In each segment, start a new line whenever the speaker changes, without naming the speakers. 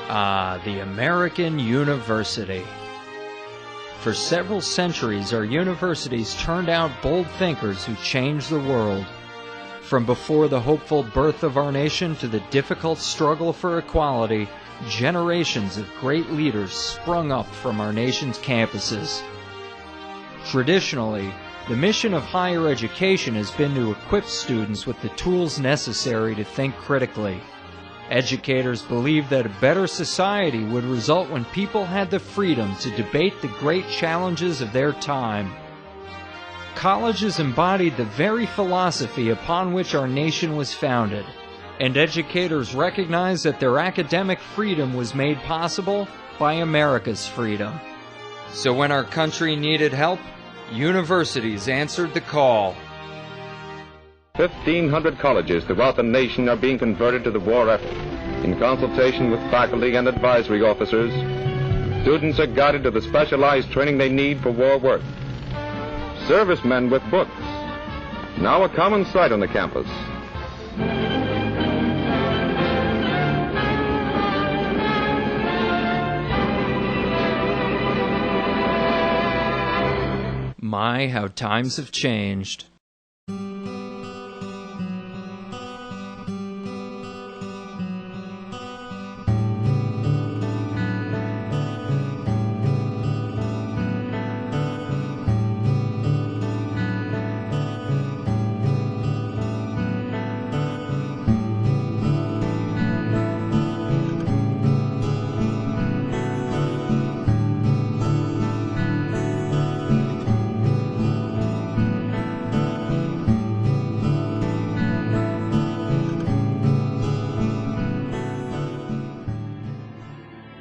The American University. For several centuries, our universities turned out bold thinkers who changed the world. From before the hopeful birth of our nation to the difficult struggle for equality, generations of great leaders sprung up from our nation's campuses. Traditionally, the mission of higher education has been to equip students with the tools necessary to think critically. Educators believed that a better society would result when people had the freedom to debate the great challenges of their time. Colleges embodied the very philosophy upon which our nation was founded, and educators recognized that their academic freedom was made possible by America's freedom. So when our country needed help, universities answered the call.
1,500 colleges throughout the nation are being converted to the war effort. In consultation with faculty and advisory officers, students are guided to the specialized training they need for war work. Servicemen with books, now a common sight on the campus.
My, how times have changed.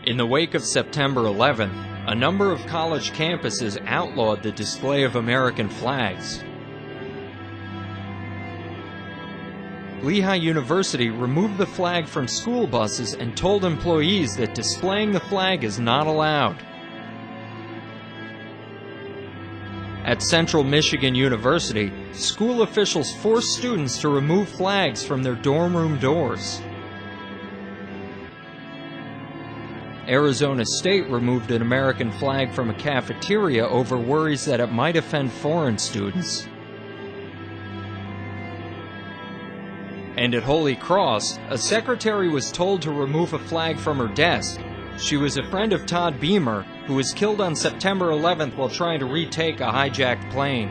In the wake of September 11th, a number of college campuses outlawed the display of American flags. Lehigh University removed the flag from school buses and told employees that displaying the flag is not allowed. At Central Michigan University, school officials forced students to remove flags from their dorm room doors. Arizona State removed an American flag from a cafeteria over worries that it might offend foreign students. And at Holy Cross, a secretary was told to remove a flag from her desk. She was a friend of Todd Beamer, who was killed on September 11th while trying to retake a hijacked plane.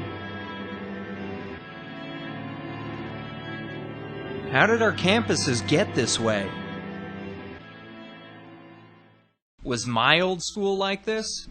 How did our campuses get this way? Was my old school like this?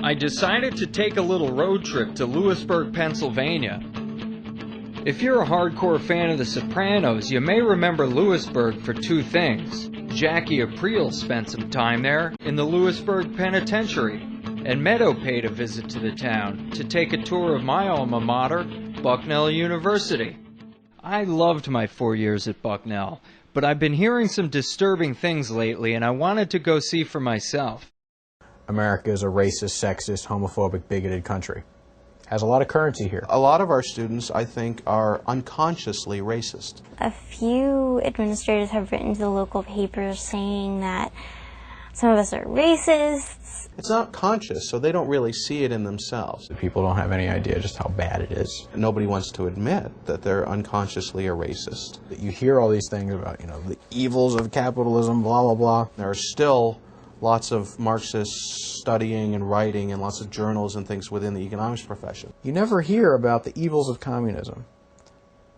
I decided to take a little road trip to Lewisburg, Pennsylvania. If you're a hardcore fan of The Sopranos, you may remember Lewisburg for two things. Jackie Aprile spent some time there in the Lewisburg Penitentiary, and Meadow paid a visit to the town to take a tour of my alma mater, Bucknell University. I loved my 4 years at Bucknell, but I've been hearing some disturbing things lately, and I wanted to go see for myself.
America is a racist, sexist, homophobic, bigoted country. Has a lot of currency here.
A lot of our students, I think, are unconsciously racist.
A few administrators have written to the local papers saying that Some of us are racists.
It's not conscious, so they don't really see it in themselves.
People don't have any idea just how bad it is.
Nobody wants to admit that they're unconsciously a racist.
You hear all these things about, the evils of capitalism, blah, blah, blah.
There are still lots of Marxists studying and writing and lots of journals and things within the economics profession.
You never hear about the evils of communism.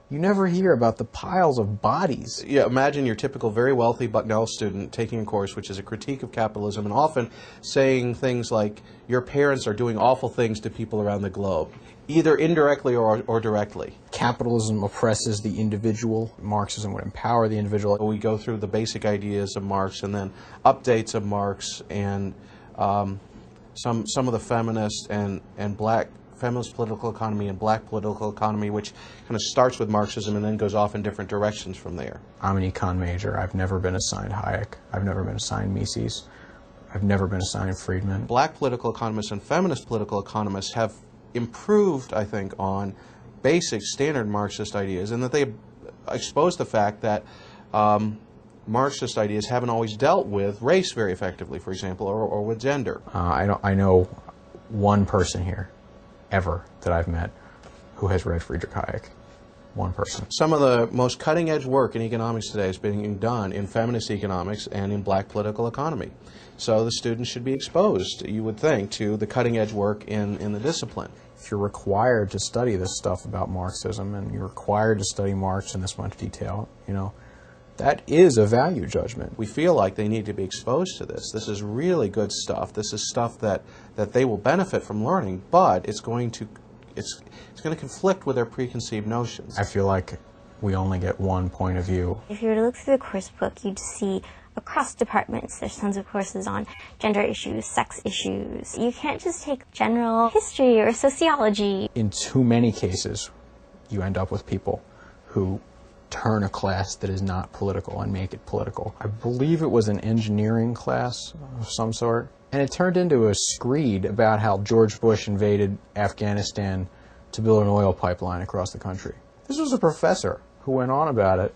You never hear about the piles of bodies.
Yeah, imagine your typical very wealthy Bucknell student taking a course which is a critique of capitalism and often saying things like, your parents are doing awful things to people around the globe, either indirectly or directly.
Capitalism oppresses the individual. Marxism would empower the individual.
We go through the basic ideas of Marx and then updates of Marx and some of the feminist and black feminist political economy and black political economy, which kind of starts with Marxism and then goes off in different directions from there.
I'm an econ major. I've never been assigned Hayek. I've never been assigned Mises. I've never been assigned Friedman.
Black political economists and feminist political economists have improved, I think, on basic standard Marxist ideas, and that they expose the fact that Marxist ideas haven't always dealt with race very effectively, for example, or with gender.
I know one person here, ever, that I've met who has read Friedrich Hayek. One person.
Some of the most cutting-edge work in economics today is being done in feminist economics and in black political economy. So the students should be exposed, you would think, to the cutting-edge work in the discipline.
If you're required to study this stuff about Marxism and you're required to study Marx in this much detail, that is a value judgment.
We feel like they need to be exposed to this. This is really good stuff. This is stuff that they will benefit from learning, but it's going to conflict with their preconceived notions.
I feel like we only get one point of view.
If you were to look through the course book, you'd see across departments there's tons of courses on gender issues, sex issues. You can't just take general history or sociology.
In too many cases, you end up with people who turn a class that is not political and make it political. I believe it was an engineering class of some sort, and it turned into a screed about how George Bush invaded Afghanistan to build an oil pipeline across the country. This was a professor who went on about it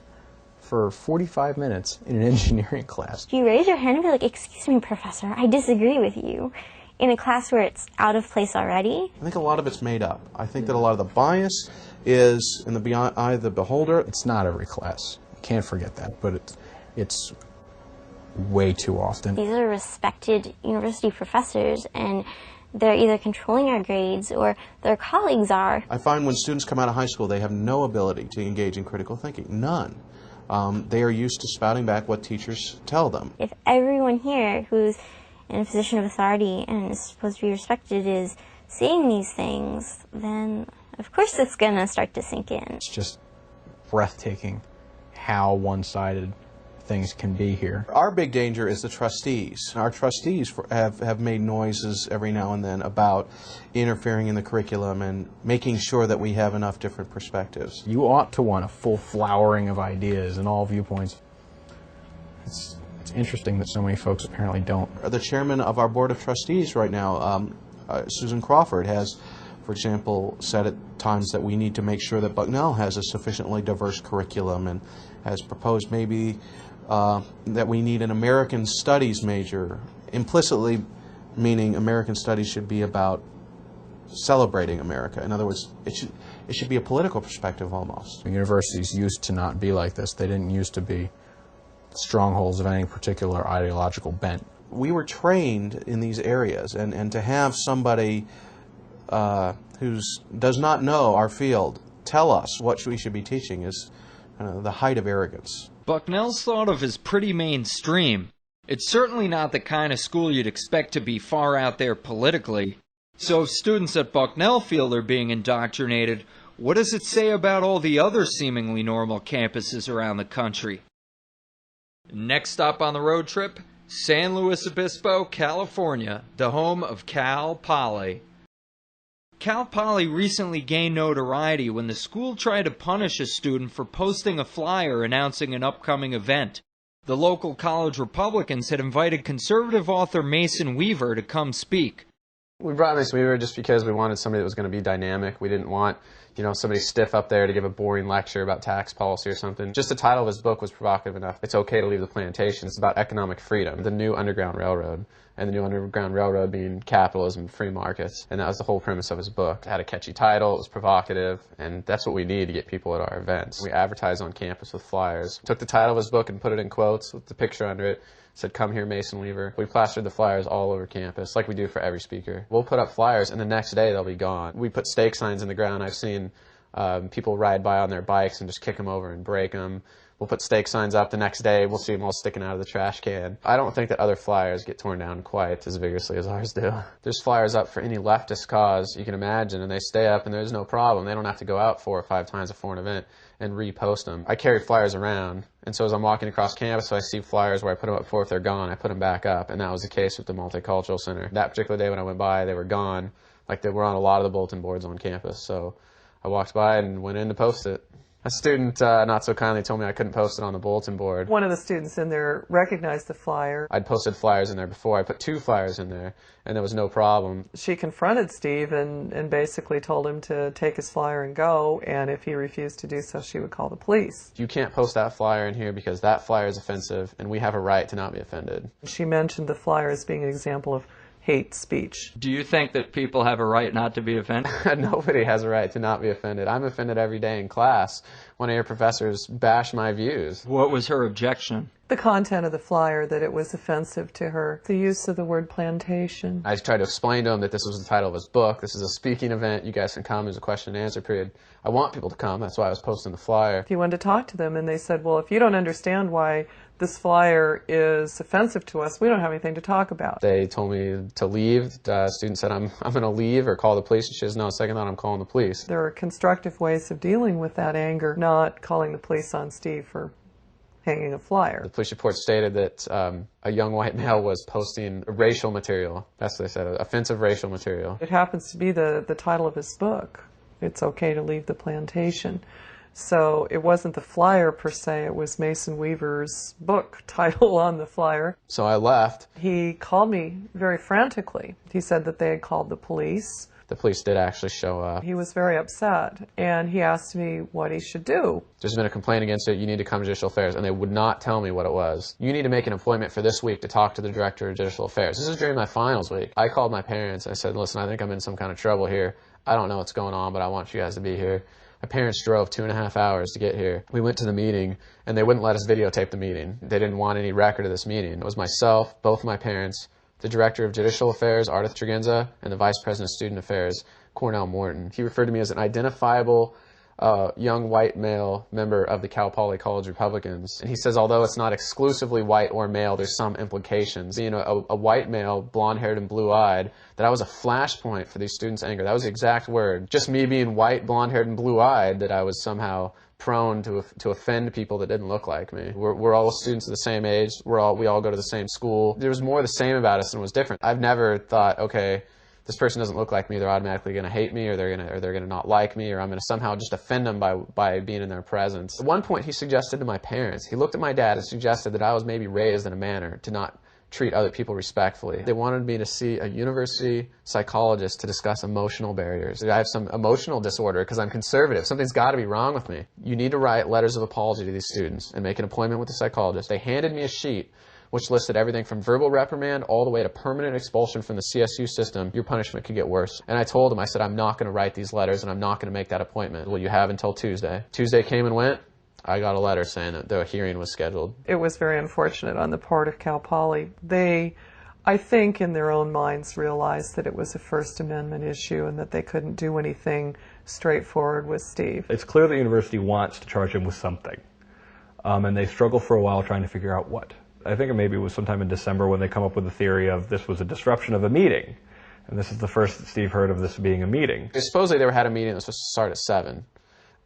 for 45 minutes in an engineering class.
You raise your hand and be like, excuse me, professor, I disagree with you. In a class where it's out of place already?
I think a lot of it's made up. I think that a lot of the bias is in the eye of the beholder.
It's not every class. You can't forget that, but it's way too often.
These are respected university professors, and they're either controlling our grades or their colleagues are.
I find when students come out of high school, they have no ability to engage in critical thinking. None. They are used to spouting back what teachers tell them.
If everyone here who's in a position of authority and is supposed to be respected is seeing these things, then of course it's going to start to sink in.
It's just breathtaking how one-sided things can be here.
Our big danger is the trustees. Our trustees have made noises every now and then about interfering in the curriculum and making sure that we have enough different perspectives.
You ought to want a full flowering of ideas and all viewpoints. It's interesting that so many folks apparently don't.
The chairman of our board of trustees right now, Susan Crawford, has, for example, said at times that we need to make sure that Bucknell has a sufficiently diverse curriculum, and has proposed maybe that we need an American Studies major, implicitly meaning American Studies should be about celebrating America. In other words, it should be a political perspective almost.
Universities used to not be like this. They didn't used to be strongholds of any particular ideological bent.
We were trained in these areas, and to have somebody who does not know our field tell us what we should be teaching is the height of arrogance.
Bucknell's thought of as pretty mainstream. It's certainly not the kind of school you'd expect to be far out there politically. So if students at Bucknell feel they're being indoctrinated, what does it say about all the other seemingly normal campuses around the country? Next stop on the road trip, San Luis Obispo, California, the home of Cal Poly. Cal Poly recently gained notoriety when the school tried to punish a student for posting a flyer announcing an upcoming event. The local college Republicans had invited conservative author Mason Weaver to come speak.
We brought Mason Weaver just because we wanted somebody that was going to be dynamic. We didn't want, you know, somebody stiff up there to give a boring lecture about tax policy or something. Just the title of his book was provocative enough. It's okay to leave the plantation. It's about economic freedom, the new Underground Railroad. And the new Underground Railroad being capitalism and free markets. And that was the whole premise of his book. It had a catchy title, it was provocative, and that's what we need to get people at our events. We advertise on campus with flyers. Took the title of his book and put it in quotes with the picture under it. Said, "Come here, Mason Weaver." We plastered the flyers all over campus, like we do for every speaker. We'll put up flyers, and the next day they'll be gone. We put stake signs in the ground. I've seen people ride by on their bikes and just kick them over and break them. We'll put stake signs up the next day. We'll see them all sticking out of the trash can. I don't think that other flyers get torn down quite as vigorously as ours do. There's flyers up for any leftist cause you can imagine, and they stay up, and there's no problem. They don't have to go out 4 or 5 times before an event and repost them. I carry flyers around, and so as I'm walking across campus, I see flyers where I put them up before. If they're gone, I put them back up, and that was the case with the Multicultural Center. That particular day when I went by, they were gone. Like, they were on a lot of the bulletin boards on campus, so I walked by and went in to post it. A student not so kindly told me I couldn't post it on the bulletin board.
One of the students in there recognized the flyer.
I'd posted flyers in there before. I put 2 flyers in there, and there was no problem.
She confronted Steve and basically told him to take his flyer and go, and if he refused to do so, she would call the police.
You can't post that flyer in here because that flyer is offensive, and we have a right to not be offended.
She mentioned the flyer as being an example of hate speech.
Do you think that people have a right not to be offended?
Nobody has a right to not be offended. I'm offended every day in class when I hear professors bash my views.
What was her objection?
The content of the flyer, that it was offensive to her. The use of the word plantation.
I tried to explain to him that this was the title of his book. This is a speaking event. You guys can come. There's a question and answer period. I want people to come. That's why I was posting the flyer.
He wanted to talk to them, and they said, well, if you don't understand why this flyer is offensive to us, we don't have anything to talk about.
They told me to leave. The student said, I'm going to leave or call the police. And she says, no, second thought, I'm calling the police.
There are constructive ways of dealing with that anger, not calling the police on Steve for hanging a flyer.
The police report stated that a young white male was posting racial material. That's what they said, offensive racial material.
It happens to be the title of his book. It's okay to leave the plantation. So it wasn't the flyer per se, it was Mason Weaver's book title on the flyer.
So I left.
He called me very frantically. He said that they had called the police.
The police did actually show up.
He was very upset, and he asked me what he should do.
There's been a complaint against it. You need to come to Judicial Affairs. And they would not tell me what it was. You need to make an appointment for this week to talk to the Director of Judicial Affairs. This is during my finals week. I called my parents. I said, listen, I think I'm in some kind of trouble here. I don't know what's going on, but I want you guys to be here. My parents drove 2.5 hours to get here. We went to the meeting, and they wouldn't let us videotape the meeting. They didn't want any record of this meeting. It was myself, both my parents, the Director of Judicial Affairs, Ardith Tregenza, and the Vice President of Student Affairs, Cornell Morton. He referred to me as an identifiable young white male member of the Cal Poly College Republicans. And he says, although it's not exclusively white or male, there's some implications. Being a white male, blonde-haired and blue-eyed, that I was a flashpoint for these students' anger. That was the exact word. Just me being white, blonde-haired, and blue-eyed, that I was somehow prone to offend people that didn't look like me. We're all students of the same age. We all go to the same school. There was more the same about us than was different. I've never thought, okay, this person doesn't look like me, they're automatically going to hate me, or they're going to not like me, or I'm going to somehow just offend them by being in their presence. At one point, he suggested to my parents, he looked at my dad and suggested that I was maybe raised in a manner to not treat other people respectfully. They wanted me to see a university psychologist to discuss emotional barriers. I have some emotional disorder because I'm conservative. Something's got to be wrong with me. You need to write letters of apology to these students and make an appointment with a psychologist. They handed me a sheet which listed everything from verbal reprimand all the way to permanent expulsion from the CSU system. Your punishment could get worse. And I told him, I said, I'm not going to write these letters and I'm not going to make that appointment. Well, you have until Tuesday. Tuesday came and went. I got a letter saying that the hearing was scheduled.
It was very unfortunate on the part of Cal Poly. They, I think, in their own minds realized that it was a First Amendment issue and that they couldn't do anything straightforward with Steve.
It's clear the university wants to charge him with something. And they struggle for a while trying to figure out what. I think maybe it was sometime in December when they come up with the theory of this was a disruption of a meeting. And this is the first that Steve heard of this being a meeting.
Supposedly they had a meeting that was supposed to start at 7.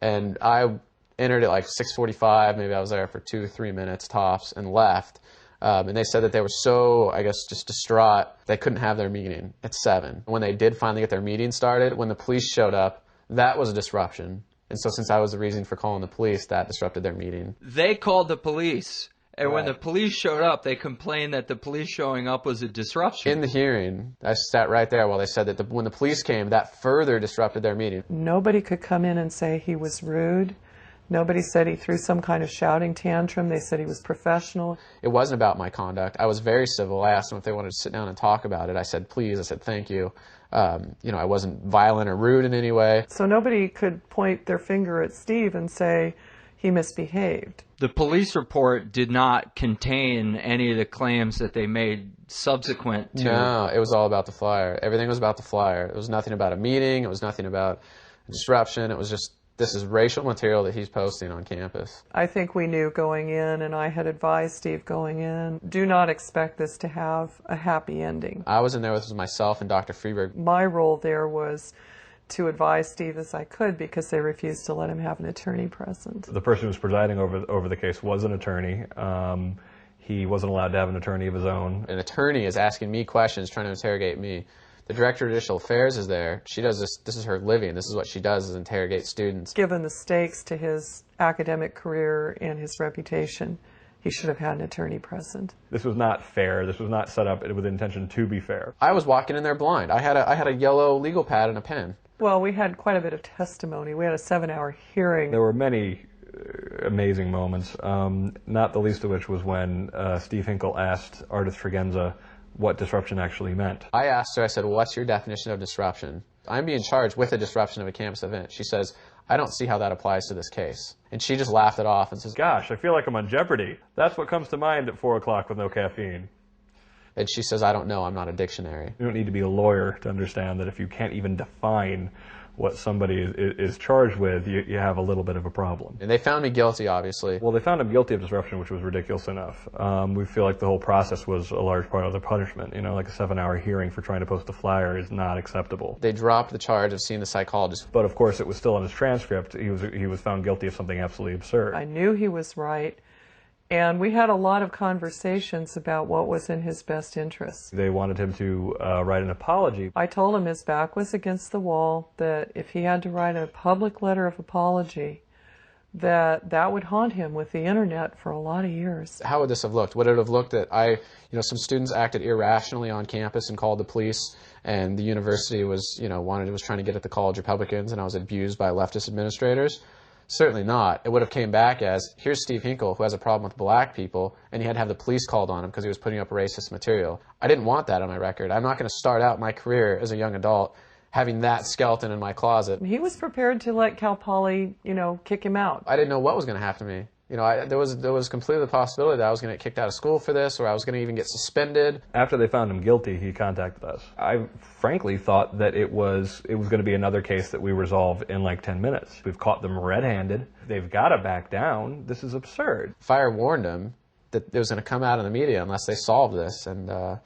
And I entered at like 6:45, maybe I was there for 2 or 3 minutes tops, and left. And they said that they were so, I guess, just distraught, they couldn't have their meeting at 7. When they did finally get their meeting started, when the police showed up, that was a disruption. And so since I was the reason for calling the police, that disrupted their meeting.
They called the police, And when
Right.
the police showed up, they complained that the police showing up was a disruption.
In the hearing, I sat right there while they said that when the police came, that further disrupted their meeting.
Nobody could come in and say he was rude. Nobody said he threw some kind of shouting tantrum. They said he was professional.
It wasn't about my conduct. I was very civil. I asked them if they wanted to sit down and talk about it. I said, please. I said, thank you. I wasn't violent or rude in any way.
So nobody could point their finger at Steve and say he misbehaved.
The police report did not contain any of the claims that they made subsequent to...
No, it was all about the flyer. Everything was about the flyer. It was nothing about a meeting. It was nothing about disruption. It was just, this is racial material that he's posting on campus.
I think we knew going in, and I had advised Steve going in, do not expect this to have a happy ending.
I was in there with myself and Dr. Freeberg.
My role there was to advise Steve as I could because they refused to let him have an attorney present.
The person who was presiding over the case was an attorney. He wasn't allowed to have an attorney of his own.
An attorney is asking me questions, trying to interrogate me. The Director of Judicial Affairs is there. She does this. This is her living. This is what she does, is interrogate students.
Given the stakes to his academic career and his reputation, he should have had an attorney present.
This was not fair. This was not set up with intention to be fair.
I was walking in there blind. I had a yellow legal pad and a pen.
Well, we had quite a bit of testimony. We had a 7-hour hearing.
There were many amazing moments, not the least of which was when Steve Hinkle asked Ardith Fregenza what disruption actually meant.
I asked her, I said, well, what's your definition of disruption? I'm being charged with a disruption of a campus event. She says, I don't see how that applies to this case. And she just laughed it off and says,
gosh, I feel like I'm on Jeopardy. That's what comes to mind at 4 o'clock with no caffeine.
And she says, I don't know, I'm not a dictionary.
You don't need to be a lawyer to understand that if you can't even define what somebody is charged with, you have a little bit of a problem.
And they found me guilty, obviously.
Well, they found him guilty of disruption, which was ridiculous enough. We feel like the whole process was a large part of the punishment. Like a 7-hour hearing for trying to post a flyer is not acceptable.
They dropped the charge of seeing the psychologist.
But of course, it was still in his transcript. He was found guilty of something absolutely absurd.
I knew he was right. And we had a lot of conversations about what was in his best interests.
They wanted him to write an apology.
I told him his back was against the wall, that if he had to write a public letter of apology, that would haunt him with the internet for a lot of years.
How would this have looked? Would it have looked that some students acted irrationally on campus and called the police, and the university was trying to get at the college Republicans, and I was abused by leftist administrators? Certainly not. It would have came back as, here's Steve Hinkle, who has a problem with black people, and he had to have the police called on him because he was putting up racist material. I didn't want that on my record. I'm not going to start out my career as a young adult having that skeleton in my closet.
He was prepared to let Cal Poly, kick him out.
I didn't know what was going to happen to me. There was completely the possibility that I was going to get kicked out of school for this, or I was going to even get suspended.
After they found him guilty, he contacted us. I frankly thought that it was going to be another case that we resolve in like 10 minutes. We've caught them red-handed. They've got to back down. This is absurd.
Fire warned them that it was going to come out in the media unless they solved this, and the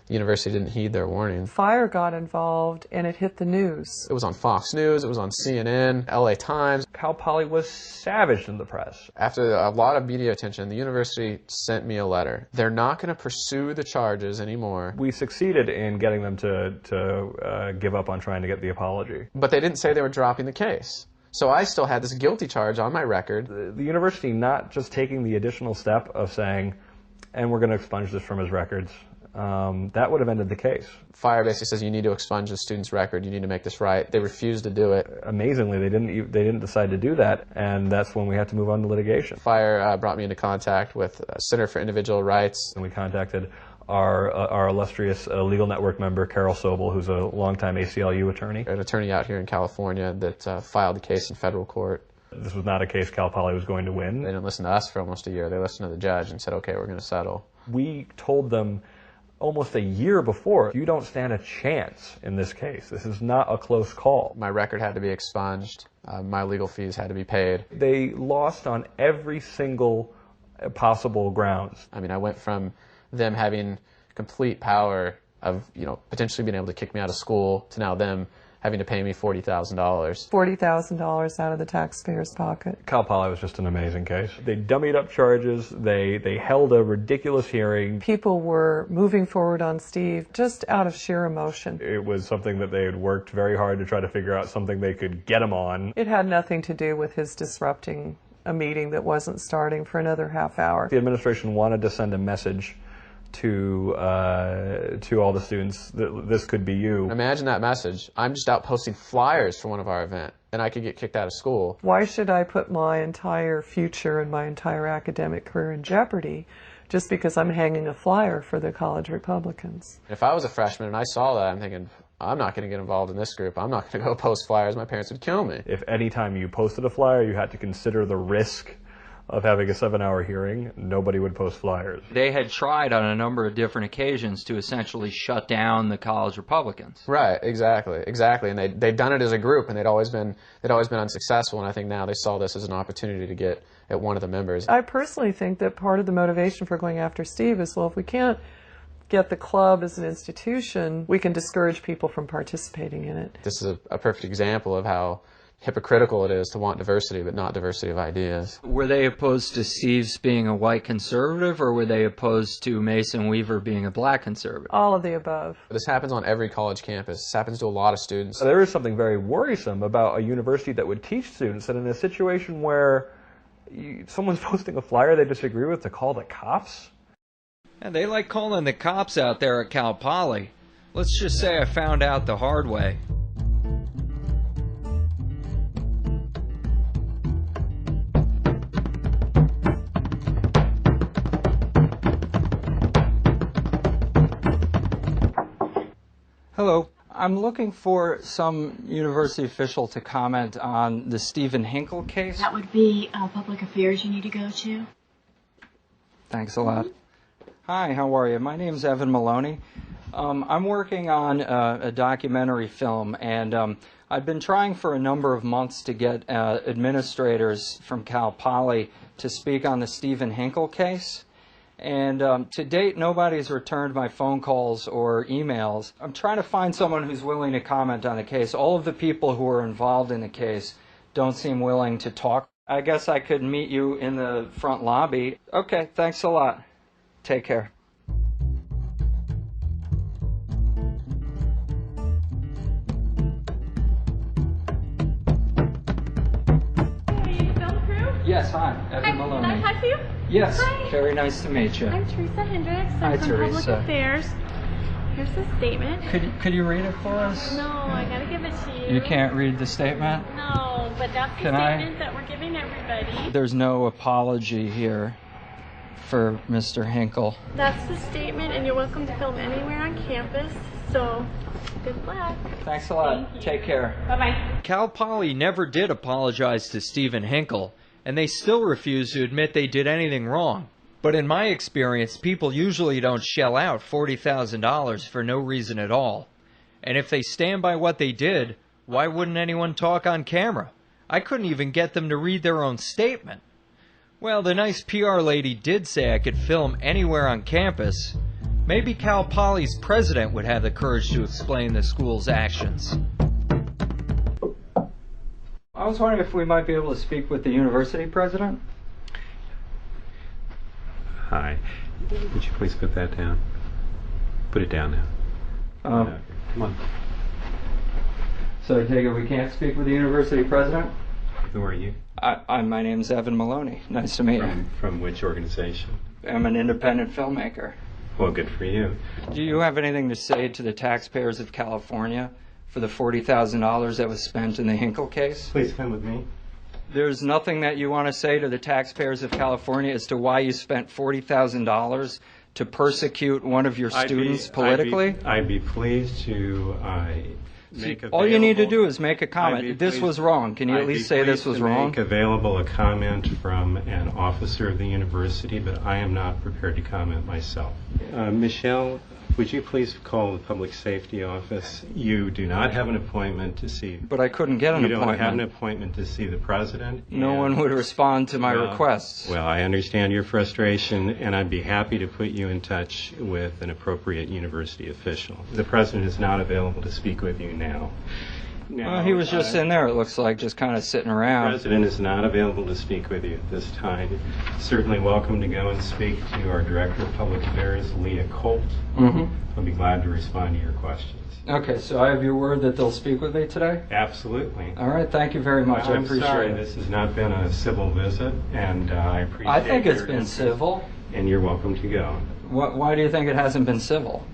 university didn't heed their warning.
Fire got involved, and it hit the news.
It was on Fox News, it was on CNN, LA Times.
Cal Poly was savaged in the press.
After a lot of media attention, the university sent me a letter. They're not going to pursue the charges anymore.
We succeeded in getting them to give up on trying to get the apology.
But they didn't say they were dropping the case. So I still had this guilty charge on my record.
The university not just taking the additional step of saying, and we're going to expunge this from his records. That would have ended the case.
Fire basically says you need to expunge the student's record. You need to make this right. They refused to do it.
Amazingly, they didn't decide to do that, and that's when we had to move on to litigation.
Fire brought me into contact with Center for Individual Rights.
And we contacted our illustrious legal network member, Carol Sobel, who's a longtime ACLU attorney.
An attorney out here in California that filed the case in federal court.
This was not a case Cal Poly was going to win.
They didn't listen to us for almost a year. They listened to the judge and said, okay, we're going to settle.
We told them almost a year before, you don't stand a chance in this case. This is not a close call.
My record had to be expunged. My legal fees had to be paid.
They lost on every single possible grounds.
I mean, I went from them having complete power of, potentially being able to kick me out of school to now them having to pay me $40,000.
$40,000 out of the taxpayer's pocket.
Cal Poly was just an amazing case. They dummied up charges. They held a ridiculous hearing.
People were moving forward on Steve just out of sheer emotion.
It was something that they had worked very hard to try to figure out something they could get him on.
It had nothing to do with his disrupting a meeting that wasn't starting for another half hour.
The administration wanted to send a message to all the students that this could be you.
Imagine that message. I'm just out posting flyers for one of our event, and I could get kicked out of school.
Why should I put my entire future and my entire academic career in jeopardy just because I'm hanging a flyer for the college Republicans?
If I was a freshman and I saw that, I'm thinking, I'm not going to get involved in this group. I'm not going to go post flyers. My parents would kill me.
If any time you posted a flyer, you had to consider the risk of having a 7-hour hearing, nobody would post flyers.
They had tried on a number of different occasions to essentially shut down the college Republicans.
Right, exactly. And they'd done it as a group, and they'd always been unsuccessful, and I think now they saw this as an opportunity to get at one of the members.
I personally think that part of the motivation for going after Steve is, well, if we can't get the club as an institution, we can discourage people from participating in it.
This is a perfect example of how hypocritical it is to want diversity but not diversity of ideas.
Were they opposed to Steve's being a white conservative, or were they opposed to Mason Weaver being a black conservative?
All of the above.
This happens on every college campus. This happens to a lot of students.
There is something very worrisome about a university that would teach students that in a situation where someone's posting a flyer they disagree with, to call the cops.
Yeah, they like calling the cops out there at Cal Poly. Let's just say I found out the hard way. Hello. I'm looking for some university official to comment on the Stephen Hinkle case.
That would be public affairs you need to go to.
Thanks a lot. Hi, how are you? My name's Evan Maloney. I'm working on a documentary film, and I've been trying for a number of months to get administrators from Cal Poly to speak on the Stephen Hinkle case. And to date, nobody's returned my phone calls or emails. I'm trying to find someone who's willing to comment on the case. All of the people who are involved in the case don't seem willing to talk. I guess I could meet you in the front lobby. Okay, thanks a lot. Take care. Yes, hi, Evan Maloney.
Can I talk to you?
Yes,
Hi.
Very nice to meet you.
I'm Teresa Hendricks.
Hi,
I'm from
Teresa.
Public Affairs. Here's the statement.
Could you read it for us?
No, I gotta give it to you.
You can't read the statement?
No, but that's the statement that we're giving everybody.
There's no apology here for Mr. Hinkle.
That's the statement, and you're welcome to film anywhere on campus. So, good luck.
Thanks a lot.
Thank you.
Take care.
Bye-bye.
Cal Poly never did apologize to Stephen Hinkle, and they still refuse to admit they did anything wrong. But in my experience, people usually don't shell out $40,000 for no reason at all. And if they stand by what they did, why wouldn't anyone talk on camera? I couldn't even get them to read their own statement. Well, the nice PR lady did say I could film anywhere on campus. Maybe Cal Poly's president would have the courage to explain the school's actions. I was wondering if we might be able to speak with the university president.
Hi. Would you please put that down? Put it down now. Okay. Come on.
So I take it we can't speak with the university president?
Who are you?
My name's Evan Maloney. Nice to meet you.
From which organization?
I'm an independent filmmaker.
Well, good for you.
Do you have anything to say to the taxpayers of California for the $40,000 that was spent in the Hinkle case?
Please come with me.
There's nothing that you want to say to the taxpayers of California as to why you spent $40,000 to persecute one of your students politically?
I'd be pleased to make available...
All you need to do is make a comment. This was wrong. Can you at least say this was wrong?
Make available a comment from an officer of the university, but I am not prepared to comment myself. Michelle, would you please call the public safety office? You do not have an appointment to see...
But I couldn't get an appointment.
You don't have an appointment to see the president?
No one would respond to my requests.
Well, I understand your frustration, and I'd be happy to put you in touch with an appropriate university official. The president is not available to speak with you now. Now,
he was just in there, it looks like, just kind of sitting
The
around.
president is not available to speak with you at this time. Certainly welcome to go and speak to our Director of Public Affairs, Leah Colt. I'll be glad to respond to your questions.
Okay, so I have your word that they'll speak with me today?
Absolutely.
All right, thank you very much. I
I'm
appreciate
sorry,
it.
this has not been a civil visit, and I appreciate
I think it's
your
been
interest,
civil.
and you're welcome to go.
Why do you think it hasn't been civil?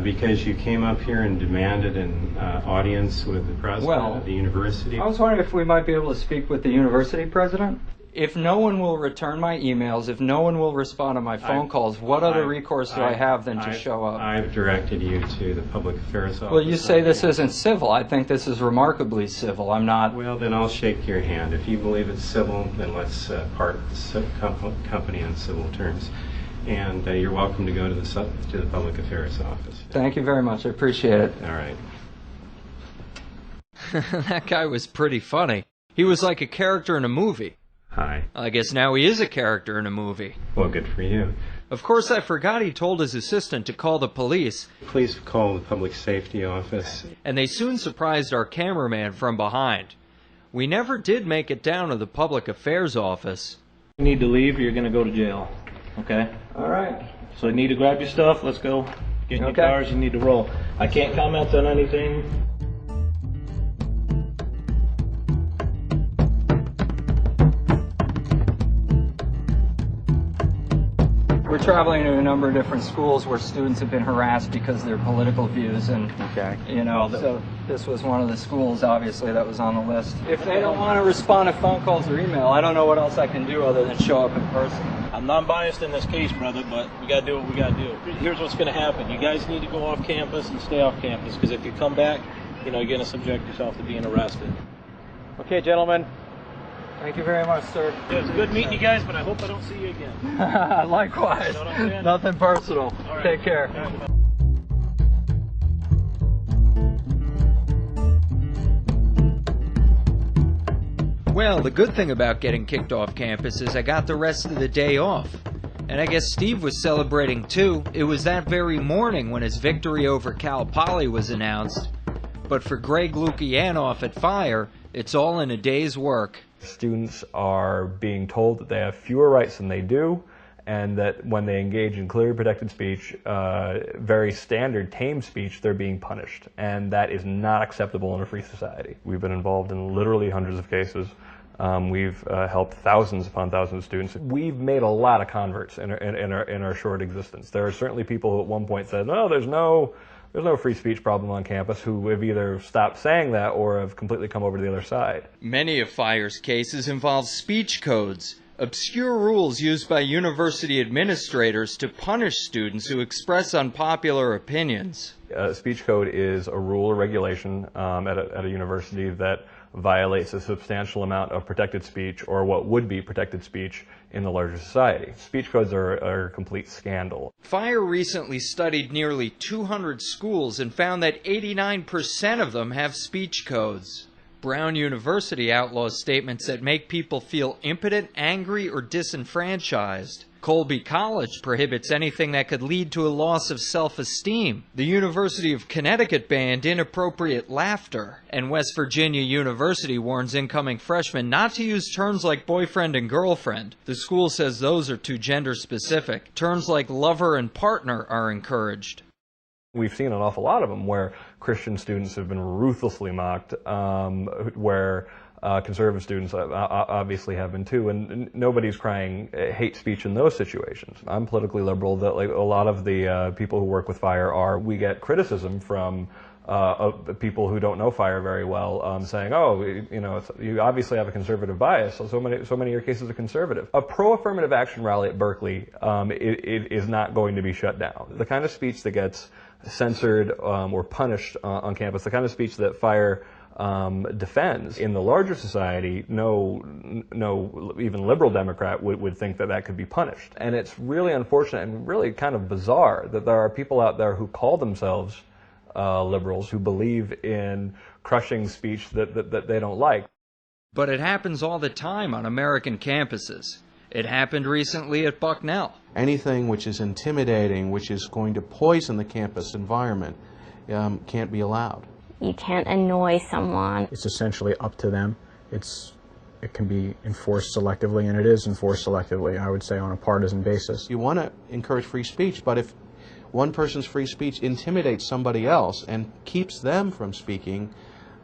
Because you came up here and demanded an audience with the president of the university.
I was wondering if we might be able to speak with the university president. If no one will return my emails, if no one will respond to my phone calls, what other recourse do I have than to show up?
I've directed you to the public affairs office.
Well, you say this isn't civil. I think this is remarkably civil. I'm not...
Well, then I'll shake your hand. If you believe it's civil, then let's part the company on civil terms. And you're welcome to go to the public affairs office.
Thank you very much. I appreciate it.
All right.
That guy was pretty funny. He was like a character in a movie.
Hi.
I guess now he is a character in a movie.
Well, good for you.
Of course, I forgot he told his assistant to call the police.
Please call the public safety office.
And they soon surprised our cameraman from behind. We never did make it down to the public affairs office.
You need to leave or you're going to go to jail. Okay?
All right.
So you need to grab your stuff. Let's go. Get in your cars. You need to roll. I can't comment on anything.
We're traveling to a number of different schools where students have been harassed because of their political views, and you know, so this was one of the schools, obviously, that was on the list. If they don't want to respond to phone calls or email, I don't know what else I can do other than show up in person.
I'm non-biased in this case, brother, but we got to do what we got to do. Here's what's going to happen. You guys need to go off campus and stay off campus, because if you come back, you know, you're going to subject yourself to being arrested. Okay, gentlemen.
Thank you very much, sir.
It was good meeting you guys, but I hope I don't see you again.
Likewise.
You know what I'm saying?
Nothing personal.
Right.
Take care. Well, the good thing about getting kicked off campus is I got the rest of the day off. And I guess Steve was celebrating too. It was that very morning when his victory over Cal Poly was announced. But for Greg Lukianoff at Fire, it's all in a day's work.
Students are being told that they have fewer rights than they do, and that when they engage in clearly protected speech, very standard tame speech, they're being punished. And that is not acceptable in a free society. We've been involved in literally hundreds of cases. We've helped thousands upon thousands of students. We've made a lot of converts in our short existence. There are certainly people who at one point said, no, there's no free speech problem on campus, who have either stopped saying that or have completely come over to the other side.
Many of Fire's cases involve speech codes, obscure rules used by university administrators to punish students who express unpopular opinions.
A speech code is a rule or regulation at a university that violates a substantial amount of protected speech, or what would be protected speech, in the larger society. Speech codes are a complete scandal.
Fire recently studied nearly 200 schools and found that 89% of them have speech codes. Brown University outlaws statements that make people feel impotent, angry, or disenfranchised. Colby College prohibits anything that could lead to a loss of self-esteem. The University of Connecticut banned inappropriate laughter. And West Virginia University warns incoming freshmen not to use terms like boyfriend and girlfriend. The school says those are too gender-specific. Terms like lover and partner are encouraged.
We've seen an awful lot of them where Christian students have been ruthlessly mocked, where conservative students obviously have been too, and nobody's crying hate speech in those situations. I'm politically liberal. That, like, a lot of the people who work with Fire are. We get criticism from people who don't know Fire very well, saying, "Oh, you know, you obviously have a conservative bias. So many of your cases are conservative." A pro-affirmative action rally at Berkeley it is not going to be shut down. The kind of speech that gets censored or punished on campus, the kind of speech that Fire defends in the larger society, no even liberal Democrat would think that could be punished. And it's really unfortunate and really kind of bizarre that there are people out there who call themselves liberals, who believe in crushing speech that they don't like.
But it happens all the time on American campuses. It happened recently at Bucknell.
Anything which is intimidating, which is going to poison the campus environment, can't be allowed.
You can't annoy someone.
It's essentially up to them. It can be enforced selectively, and it is enforced selectively, I would say, on a partisan basis.
You want to encourage free speech, but if one person's free speech intimidates somebody else and keeps them from speaking,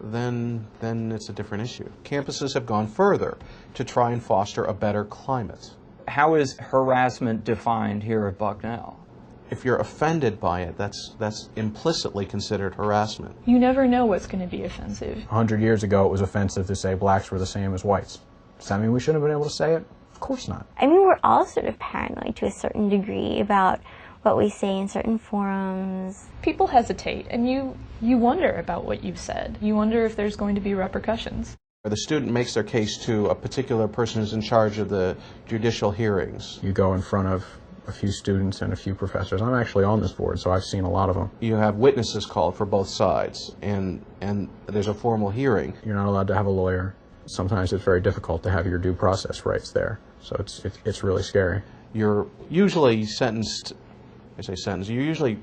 then it's a different issue. Campuses have gone further to try and foster a better climate.
How is harassment defined here at Bucknell?
If you're offended by it, that's implicitly considered harassment.
You never know what's going to be offensive.
100 years ago, it was offensive to say blacks were the same as whites. Does that mean we shouldn't have been able to say it? Of course not.
I mean, we're all sort of paranoid to a certain degree about what we say in certain forums.
People hesitate, and you wonder about what you've said. You wonder if there's going to be repercussions.
The student makes their case to a particular person who's in charge of the judicial hearings.
You go in front of a few students and a few professors. I'm actually on this board, so I've seen a lot of them.
You have witnesses called for both sides, and there's a formal hearing.
You're not allowed to have a lawyer. Sometimes it's very difficult to have your due process rights there, so it's really scary.
You're usually sentenced, you're usually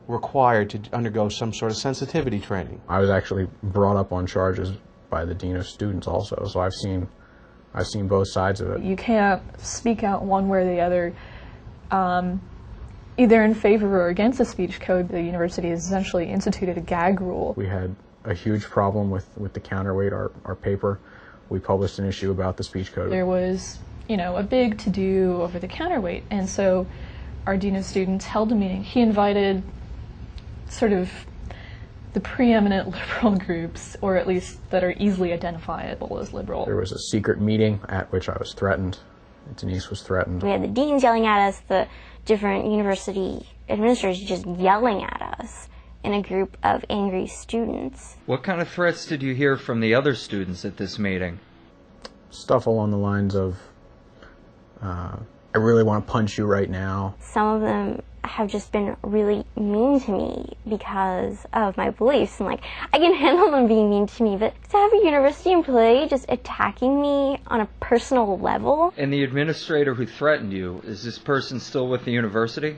required to undergo some sort of sensitivity training.
I was actually brought up on charges by the dean of students also, so I've seen both sides of it.
You can't speak out one way or the other, either in favor or against the speech code. The university has essentially instituted a gag rule.
We had a huge problem with the counterweight, our paper. We published an issue about the speech code.
There was, a big to-do over the counterweight, and so our dean of students held a meeting. He invited sort of the preeminent liberal groups, or at least that are easily identifiable as liberal.
There was a secret meeting at which I was threatened. Denise was threatened.
We had the deans yelling at us, the different university administrators just yelling at us in a group of angry students.
What kind of threats did you hear from the other students at this meeting?
Stuff along the lines of, I really want to punch you right now.
Some of them have just been really mean to me because of my beliefs, and I can handle them being mean to me, but to have a university employee just attacking me on a personal level.
And the administrator who threatened you, is this person still with the university?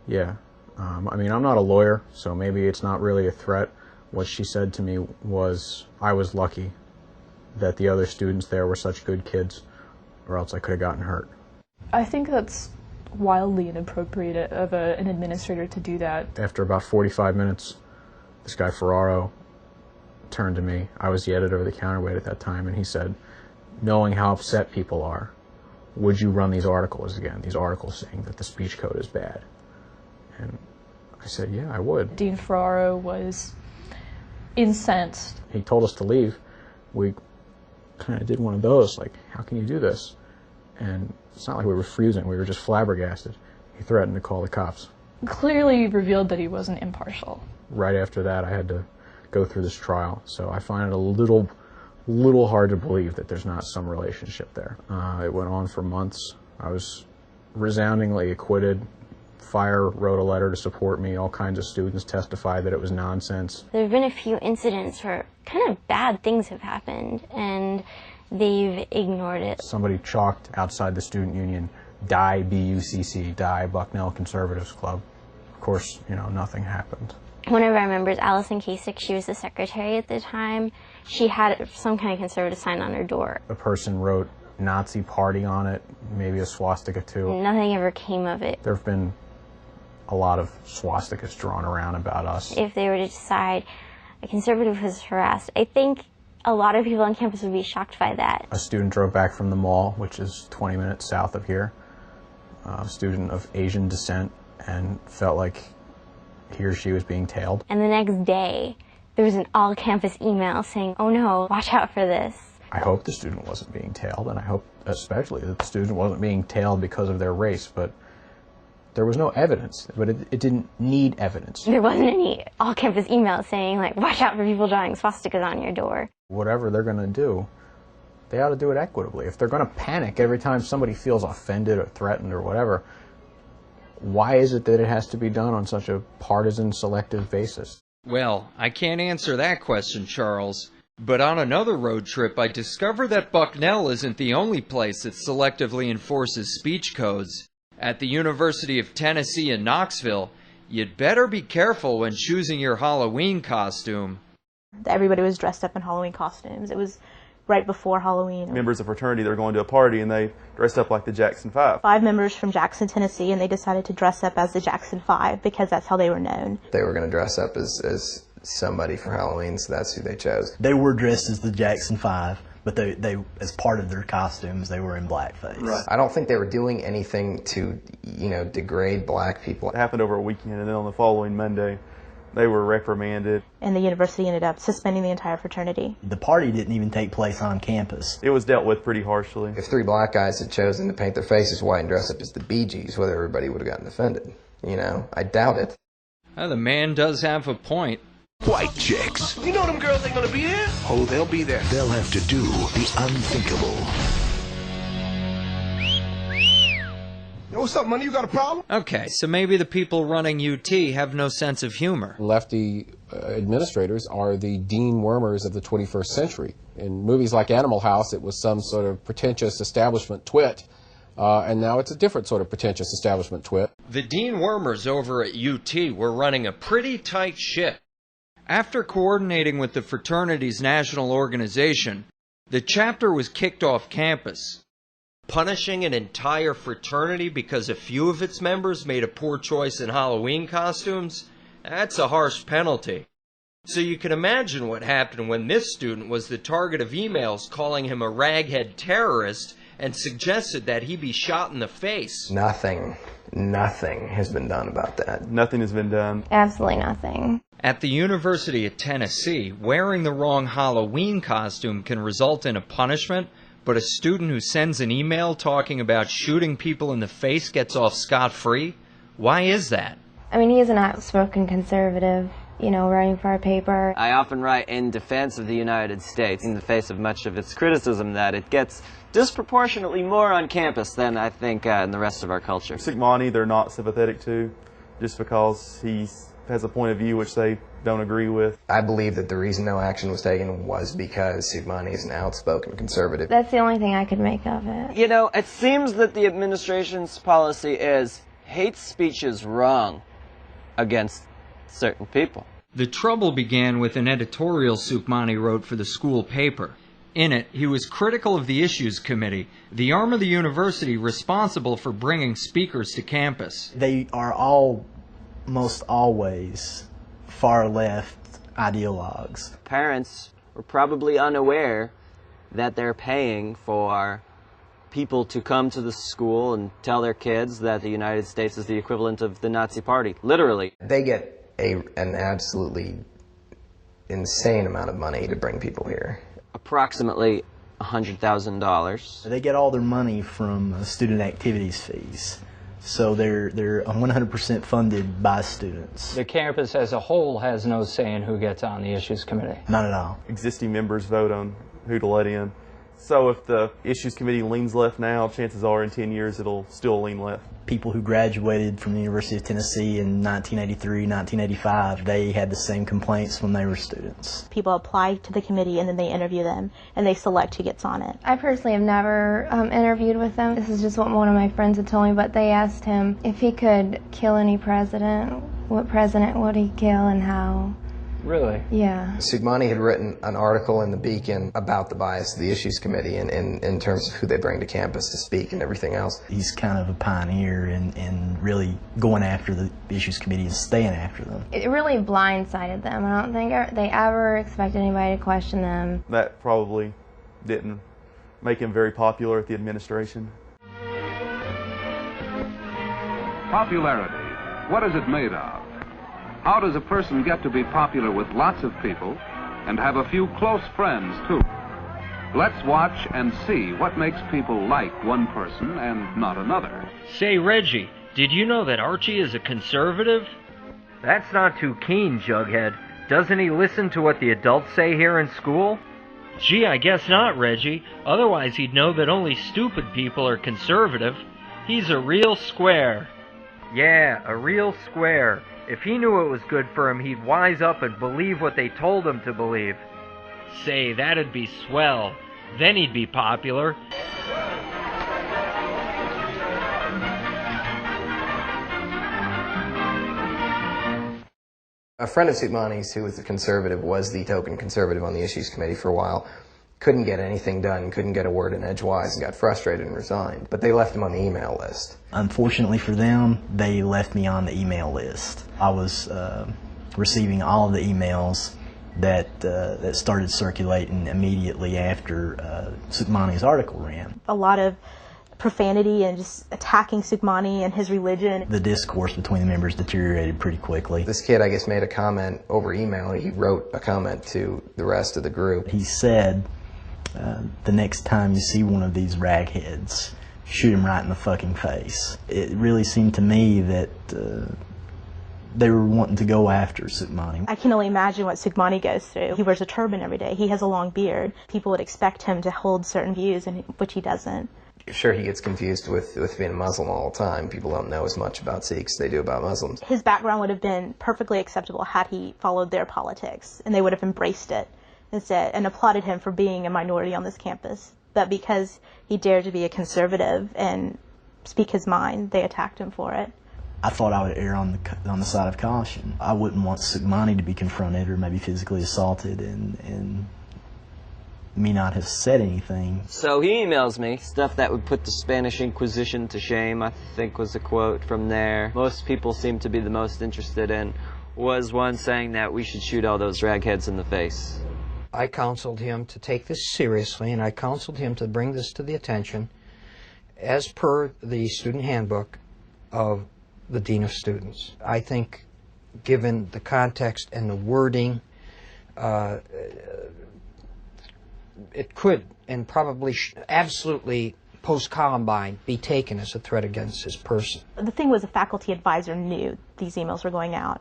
Yeah. I mean, I'm not a lawyer, so maybe it's not really a threat. What she said to me was, I was lucky that the other students there were such good kids, or else I could have gotten hurt.
I think that's wildly inappropriate of an administrator to do that.
After about 45 minutes, this guy Ferraro turned to me. I was the editor of the counterweight at that time, and he said, knowing how upset people are, would you run these articles again, these articles saying that the speech code is bad? And I said, yeah, I would.
Dean Ferraro was incensed.
He told us to leave. We kind of did one of those, like, how can you do this? And it's not like we were freezing, we were just flabbergasted. He threatened to call the cops.
Clearly revealed that he wasn't impartial.
Right after that, I had to go through this trial, so I find it a little hard to believe that there's not some relationship there. It went on for months. I was resoundingly acquitted. Fire wrote a letter to support me. All kinds of students testified that it was nonsense.
There have been a few incidents where kind of bad things have happened, and they've ignored it.
Somebody chalked outside the student union, die BUCC, die Bucknell Conservatives Club. Of course, nothing happened.
One of our members, Allison Kasich, she was the secretary at the time. She had some kind of conservative sign on her door.
A person wrote Nazi party on it, maybe a swastika too.
Nothing ever came of it.
There have been a lot of swastikas drawn around about us.
If they were to decide a conservative was harassed, I think a lot of people on campus would be shocked by that.
A student drove back from the mall, which is 20 minutes south of here, a student of Asian descent, and felt like he or she was being tailed.
And the next day, there was an all-campus email saying, oh no, watch out for this.
I hope the student wasn't being tailed, and I hope especially that the student wasn't being tailed because of their race, but there was no evidence, but it didn't need evidence.
There wasn't any all-campus email saying, watch out for people drawing swastikas on your door.
Whatever they're going to do, they ought to do it equitably. If they're going to panic every time somebody feels offended or threatened or whatever, why is it that it has to be done on such a partisan, selective basis?
Well, I can't answer that question, Charles. But on another road trip, I discovered that Bucknell isn't the only place that selectively enforces speech codes. At the University of Tennessee in Knoxville, You'd better be careful when choosing your Halloween costume.
Everybody was dressed up in Halloween costumes. It was right before Halloween.
Members of fraternity, they were going to a party and they dressed up like the Jackson 5.
5 members from Jackson, Tennessee, and they decided to dress up as the Jackson 5 because that's how they were known.
They were going to dress up as somebody for Halloween, so that's who they chose.
They were dressed as the Jackson 5, but they as part of their costumes, they were in blackface.
Right. I don't think they were doing anything to, degrade black people.
It happened over a weekend, and then on the following Monday, they were reprimanded.
And the university ended up suspending the entire fraternity.
The party didn't even take place on campus.
It was dealt with pretty harshly.
If 3 black guys had chosen to paint their faces white and dress up as the Bee Gees, whether everybody would have gotten offended. I doubt it.
The man does have a point.
White chicks. You know them girls ain't gonna be here? Oh, they'll be there. They'll have to do the unthinkable.
Yo, what's up, money? You got a problem?
Okay, so maybe the people running UT have no sense of humor.
Lefty administrators are the Dean Wormers of the 21st century. In movies like Animal House, it was some sort of pretentious establishment twit. And now it's a different sort of pretentious establishment twit.
The Dean Wormers over at UT were running a pretty tight ship. After coordinating with the fraternity's national organization, the chapter was kicked off campus. Punishing an entire fraternity because a few of its members made a poor choice in Halloween costumes? That's a harsh penalty. So you can imagine what happened when this student was the target of emails calling him a raghead terrorist and suggested that he be shot in the face.
Nothing has been done about that.
Nothing has been done.
Absolutely nothing.
At the University of Tennessee, wearing the wrong Halloween costume can result in a punishment, but a student who sends an email talking about shooting people in the face gets off scot-free? Why is that?
I mean, he's an outspoken conservative, writing for our paper.
I often write in defense of the United States in the face of much of its criticism that it gets disproportionately more on campus than I think in the rest of our culture.
Sigmani, they're not sympathetic to, just because he has a point of view which they don't agree with.
I believe that the reason no action was taken was because Sigmani is an outspoken conservative.
That's the only thing I could make of it.
It seems that the administration's policy is hate speech is wrong against certain people.
The trouble began with an editorial Soukmani wrote for the school paper. In it, he was critical of the Issues Committee, the arm of the university responsible for bringing speakers to campus.
They are almost always far left ideologues.
Parents were probably unaware that they're paying for people to come to the school and tell their kids that the United States is the equivalent of the Nazi Party, literally.
They get an absolutely insane amount of money to bring people here.
Approximately $100,000.
They get all their money from student activities fees. So they're 100% funded by students.
The campus as a whole has no say in who gets on the Issues Committee.
Not at all.
Existing members vote on who to let in. So if the Issues Committee leans left now, chances are in 10 years it'll still lean left.
People who graduated from the University of Tennessee in 1983, 1985, they had the same complaints when they were students.
People apply to the committee and then they interview them and they select who gets on it.
I personally have never interviewed with them. This is just what one of my friends had told me, but they asked him if he could kill any president, what president would he kill and how.
Really?
Yeah.
Soukmani had written an article in the Beacon about the bias of the Issues Committee in terms of who they bring to campus to speak and everything else.
He's kind of a pioneer in really going after the Issues Committee and staying after them.
It really blindsided them. I don't think they ever expected anybody to question them.
That probably didn't make him very popular at the administration.
Popularity. What is it made of? How does a person get to be popular with lots of people and have a few close friends, too? Let's watch and see what makes people like one person and not another.
Say, Reggie, did you know that Archie is a conservative? That's not too keen, Jughead. Doesn't he listen to what the adults say here in school? Gee, I guess not, Reggie. Otherwise he'd know that only stupid people are conservative. He's a real square. Yeah, a real square. If he knew it was good for him, he'd wise up and believe what they told him to believe. Say, that'd be swell. Then he'd be popular.
A friend of Soukmani's, who was a conservative, was the token conservative on the Issues Committee for a while, couldn't get anything done, couldn't get a word in edgewise, and got frustrated and resigned. But they left him on the email list.
Unfortunately for them, they left me on the email list. I was receiving all of the emails that started circulating immediately after Soukmani's article ran.
A lot of profanity and just attacking Soukmani and his religion.
The discourse between the members deteriorated pretty quickly.
This kid, I guess, made a comment over email. He wrote a comment to the rest of the group.
He said, the next time you see one of these ragheads, shoot him right in the fucking face. It really seemed to me that they were wanting to go after Soukmani.
I can only imagine what Soukmani goes through. He wears a turban every day. He has a long beard. People would expect him to hold certain views, which he doesn't.
Sure, he gets confused with being a Muslim all the time. People don't know as much about Sikhs as they do about Muslims.
His background would have been perfectly acceptable had he followed their politics, and they would have embraced it instead and applauded him for being a minority on this campus. But because he dared to be a conservative and speak his mind, they attacked him for it.
I thought I would err on the side of caution. I wouldn't want Soukmani to be confronted or maybe physically assaulted and me not have said anything.
So he emails me stuff that would put the Spanish Inquisition to shame, I think was a quote from there. Most people seem to be the most interested in was one saying that we should shoot all those ragheads in the face.
I counseled him to take this seriously, and I counseled him to bring this to the attention, as per the student handbook of the Dean of Students. I think, given the context and the wording, it could, and probably absolutely post-Columbine, be taken as a threat against his person.
The thing was, a faculty advisor knew these emails were going out,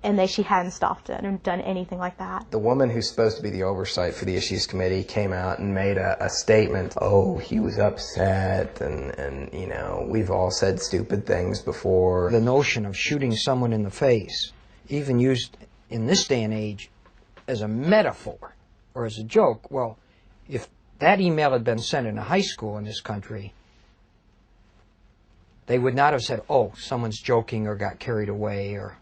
and she hadn't stopped it or done anything like that.
The woman who's supposed to be the oversight for the Issues Committee came out and made a statement. Oh, he was upset, and you know, we've all said stupid things before.
The notion of shooting someone in the face, even used in this day and age as a metaphor or as a joke, well, if that email had been sent in a high school in this country, they would not have said, oh, someone's joking or got carried away, or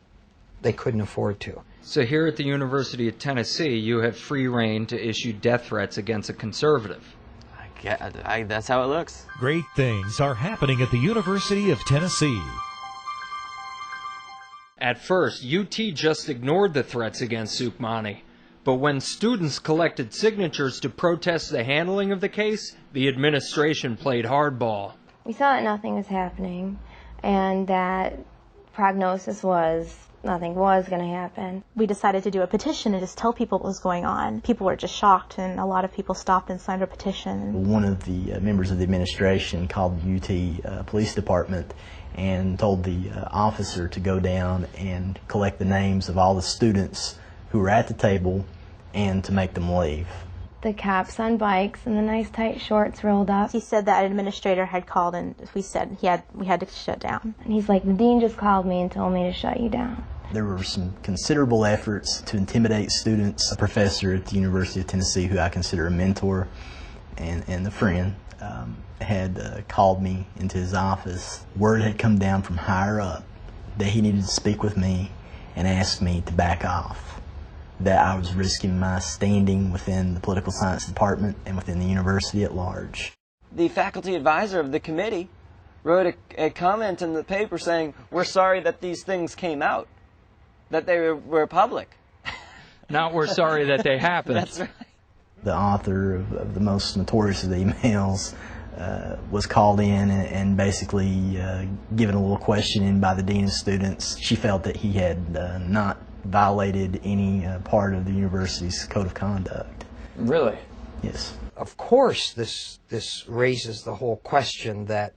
they couldn't afford to.
So here at the University of Tennessee, you have free rein to issue death threats against a conservative.
That's how it looks.
Great things are happening at the University of Tennessee.
At first, UT just ignored the threats against Soukmani. But when students collected signatures to protest the handling of the case, the administration played hardball.
We saw that nothing was happening, and that prognosis was nothing was going to happen.
We decided to do a petition and just tell people what was going on. People were just shocked, and a lot of people stopped and signed our petition.
One of the members of the administration called the UT Police Department and told the officer to go down and collect the names of all the students who were at the table and to make them leave.
The cops on bikes and the nice tight shorts rolled up.
He said that an administrator had called, and we said we had to shut down.
And he's like, the dean just called me and told me to shut you down.
There were some considerable efforts to intimidate students. A professor at the University of Tennessee, who I consider a mentor and a friend, had called me into his office. Word had come down from higher up that he needed to speak with me and asked me to back off, that I was risking my standing within the political science department and within the university at large.
The faculty advisor of the committee wrote a comment in the paper saying, we're sorry that these things came out, that they were public.
Not we're sorry that they happened.
That's right.
The author of the most notorious of the emails was called in and basically given a little questioning by the dean of students. She felt that he had not violated any part of the university's code of conduct.
Really?
Yes.
Of course, this raises the whole question that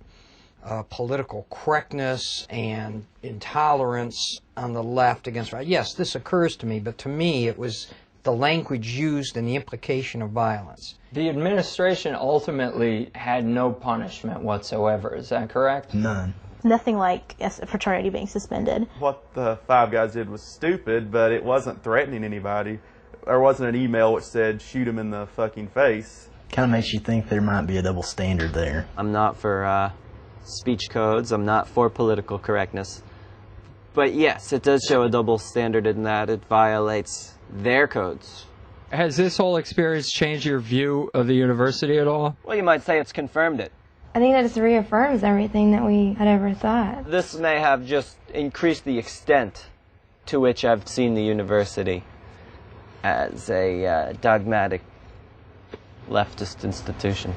political correctness and intolerance on the left against right. Yes, this occurs to me, but to me it was the language used and the implication of violence.
The administration ultimately had no punishment whatsoever, is that correct?
None.
Nothing like a fraternity being suspended.
What the five guys did was stupid, but it wasn't threatening anybody. There wasn't an email which said, shoot him in the fucking face.
Kind of makes you think there might be a double standard there.
I'm not for speech codes. I'm not for political correctness. But yes, it does show a double standard in that it violates their codes.
Has this whole experience changed your view of the university at all?
Well, you might say it's confirmed it.
I think that just reaffirms everything that we had ever thought.
This may have just increased the extent to which I've seen the university as a dogmatic leftist institution.